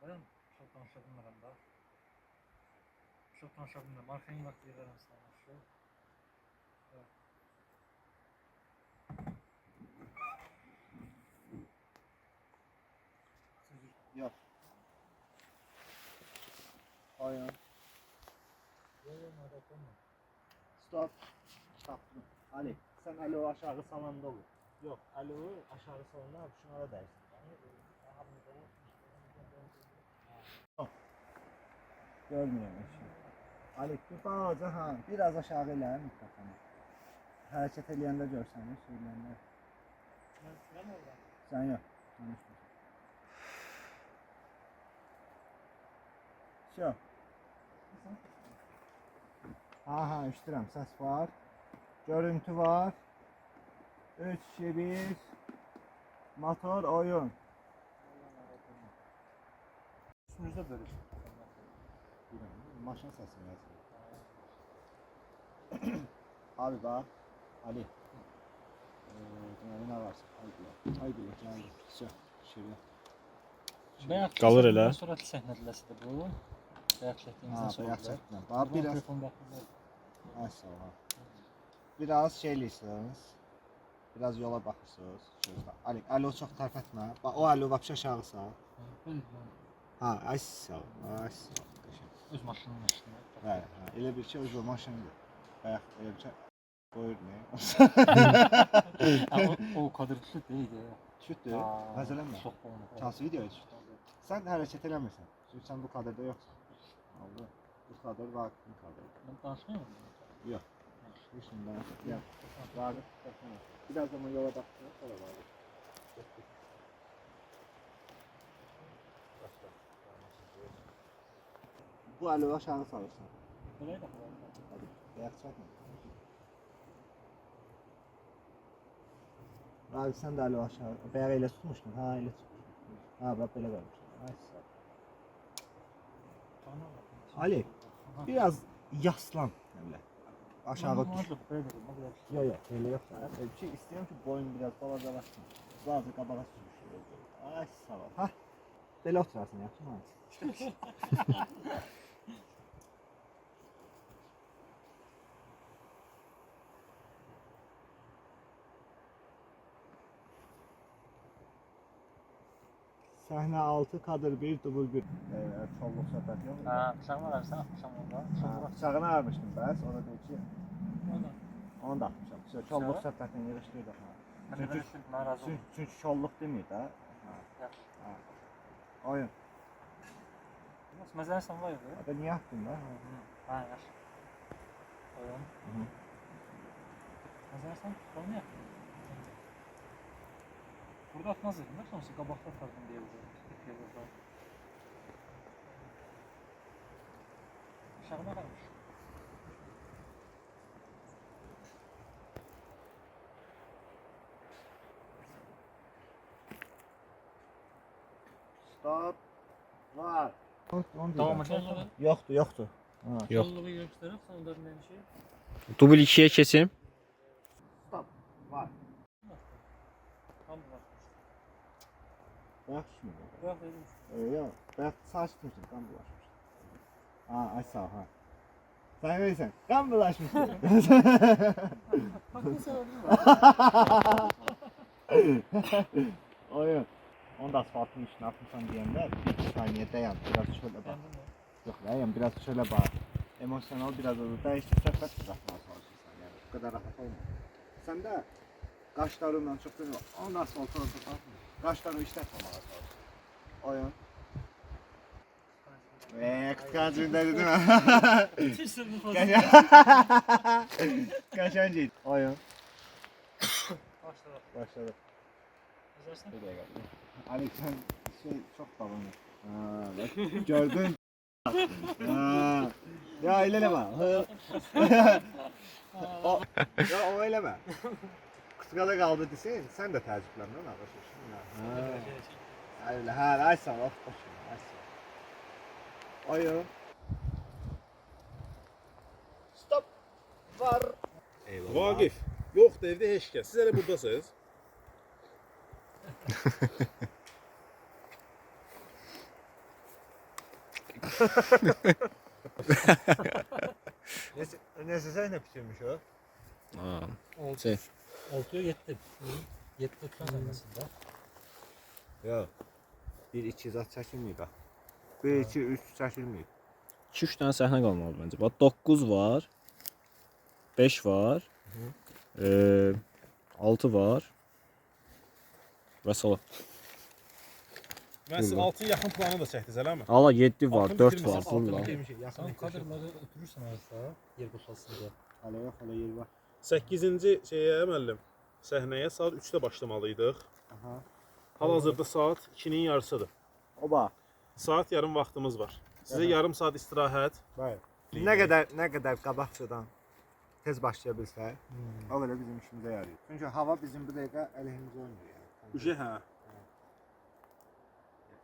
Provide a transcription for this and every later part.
Dayan. Çok tanışabilmem daha. Çok tanışabilmem. Markanın vakti yerim sana şu. Evet. Yok. Aynen. Stop. Tapdım. Ali, sen alo aşağı salanda olur. Yok, alo aşağı salanda şuna da dersin. Görmüyorum şimdi. Ali, bir balaca ha, biraz aşağı iler mikrofonu. Hareket eləyəndə görsənir, söyləyəndə. Sen yok. Şu. Aha, iştirəm, səs var. Görüntü var. 3, 2, 1. Motor, oyun. Üstünüzde böyle. Maşın səsini yazır. Abi bak, Ali. Ne varsa, haydi geldi. Şöyle. Beyaz Qalır elə. Suratlı səhnədləsi də bu. Beyaz çəkdiyimizdən Ha, sonra. beyaz çəkdim. Bak biraz. Telefon baxımda. Ay sağ ol. Biraz şeyliysiniz. Biraz yola baxırsınız. Ali, alo çox tərəf etmə. Bax o alo vəbşə aşağı sağ. Ha, ay sağ ol. Ay sağ ol. Öz maşınının üstündə. Hə, elə bir şey öz maşındır. Bayaq elə bir şey qoyur ne? O kadar küçük değildi. Kütdür. Məzələnmə. Çox olmadı. Hansı videoya düşdü? Sən hərəkət eləmirsən. Çünki sən bu kadrda yoxsun. Oldu. Bu kadr Vaqifin kadrıdır. Ben danışmıyorum. Yox. Heç nə danışmıyorum. Yox. Vaqif baxma. Biraz ama yola baxsana, sonra Vaqif. Bu alo aşağı salırsan. Buraya da Hadi. Beyaz çəkmə. Abi sen de alo aşağı. Beyaz elə tutmuşdun. Ha, elə tutmuşdun. Ha, bak belə qoymuşdun. Ay sağ ol. Ali, biraz yaslan. Öyle. Aşağı düş. Yok yok, öyle yok. Bir şey istiyorum ki boyun biraz balacalaşsın. Bazı kabağa sürüşüyor. Ay sağ ol. Ha? Belə oturarsın, yaxşı mı? Sahne 6, kadr 1, dubul 1. Çolluk söhbət yox. Ha, bıçağını ararsan atmışam orada. Bıçağını armışdım bəs, o da deyir ki, Orada. onu da atmışam. Çolluk söhbətini yığışdırdık. Çünki çolluk demir də. Yaxşı. Oyun. Məsələn sən var idi. Hadi niye attın da? Ha, yaxşı. Oyun. Məsələn sən onu yap. Burada atmazydın da, sonrası qabaqda atardın deyə vurdu. Aşağıda qalmış. Stop. Var. Tamam, aşağıda. Yoktu, yoktu. Yox. Yolluğu göstərib, sonra da bir şey. Dubl 2-yə keçim. Stop. Var. Tam var. Bırak şimdi. Bırak dedim. Yok. Bırak sağ tutmuşsun. Kan bulaşmış. Ha, ay sağ ol, ha. Sen neysen? Kan bulaşmış. Bak ne sebebi var. Oyun. Onu da asfaltın üstüne atmışsan diyenler bir saniye dayan. Biraz şöyle bak. Yok dayan, biraz şöyle bak. Emosyonel biraz olur. Değişik söhbət bırakmaya çalışırsan yani. Bu kadar rahat olma. Sen de kaşlarından çok önemli. Onu da asfaltı orada takma. Kaşlarını işletmemeye çalış. Oyun. Kıskancı dedi değil mi? Tüysün bu Kaşancı. Oyun. Başladı. Başladık. Hazırsın? Buraya geldim. Ali sen şey çok balonu. Bak gördün. Ya öyle deme. Ya o öyle mi? Kıskada kaldı desin, sen de tercihlendin arkadaşlar. Öyle ha, ay sağ ol. Ay sağ ol. Oyun. Stop. Var. Eyvallah. Vaqif, yoxdur evdə heç kəs. Siz elə buradasınız. Neyse sen ne pişirmiş o? Ha. Oldu. Şey. Oltuya yetti. Yetti tutan aslında. Yok. Bir iki zat çəkilməyib bax. Bir iki üç çəkilməyib. 2-3 dənə səhnə qalmalı məncə. Bax 9 var. 5 var. 6 var. Və sala. Mən sizin altın yaxın planı da çəkdiniz, eləmi? Hala 7 var, Altını 4 bitirmişsiniz, var. altını Dur lan. bitirmişik, yaxın Sen bitirmişik. kadrları oturursan arasında yer boşalsın diye. Hala yox, hala yer var. 8-ci şeyə müəllim, səhnəyə saat 3-də başlamalıydıq. Aha. Hal-hazırda saat 2-nin yarısıdır. Oba. Saat yarım vaxtımız var. Sizə Aha. yarım saat istirahət. Bəli. Nə qədər qabaqcadan tez başlaya bilsək, o qədər bizim işimizə yarayır. Çünki hava bizim bu dəqiqə əleyhimizə oynayır yəni. Uje hə.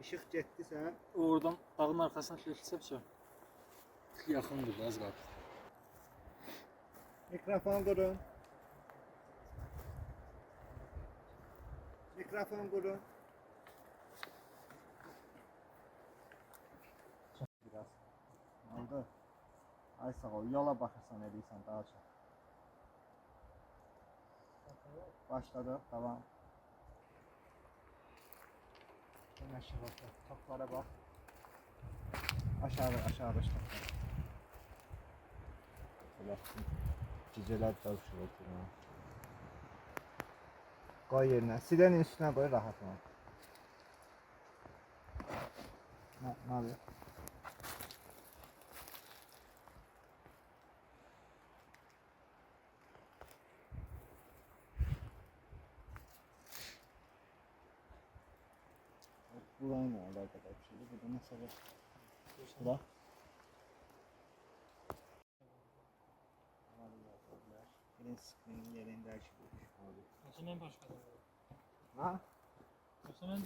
İşıq getdisə, Oradan dağın arkasına çekilse bir şey. Yakındır az kaldı. mikrofon qurun. Mikrofon qurun. Biraz. Oldu. Ay sağ ol. Yola baxırsan edirsən daha çox. Başladı. Tamam. Aşağı bak. Toplara bak. Aşağı başla. Cicələr davşır oturma. Qoy yerinə. Silənin üstünə qoy rahat ol. Nə yapıyor? Buranın ne alakadar bir şey. Burada mesela bura. Green screen yerinde açılıyor. O zaman başka. Ha? O zaman